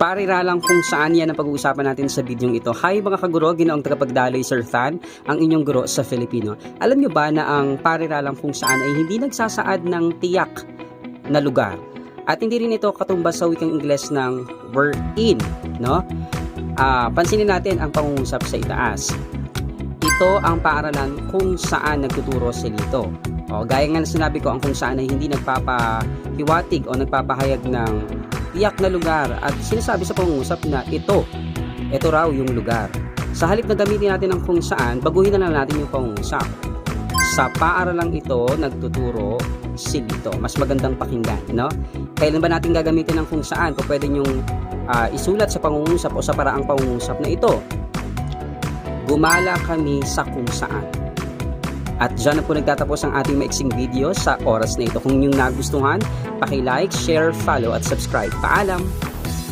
Pariralang kung saan yan ang pag-uusapan natin sa bidyong ito. Hi mga kaguro, ginoong tagapagdaloy Sir Than, ang inyong guro sa Filipino. Alam nyo ba na ang pariralang kung saan ay hindi nagsasaad ng tiyak na lugar? At hindi rin ito katumbas sa wikang Ingles ng we're in, no? Pansinin natin ang pangungusap sa itaas. Ito ang paaralan kung saan nagtuturo si Lito. Gaya nga na sinabi ko, ang kung saan ay hindi nagpapahiwatig o nagpapahayag ng tiyak na lugar at sinasabi sa pangungusap na ito raw yung lugar. Sa halip na gamitin natin ang kung saan, baguhin na lang natin yung pangungusap. Sa paaralang ito, nagtuturo si Lito. Mas magandang pakinggan, no? Kailan ba natin gagamitin ang kung saan? Kung pwede nyong isulat sa pangungusap o sa paraang pangungusap na ito. Gumala kami sa kung saan. At dyan na po nagtatapos ang ating maiksing video sa oras na ito. Kung yung nagustuhan, paki-like, share, follow at subscribe. Paalam!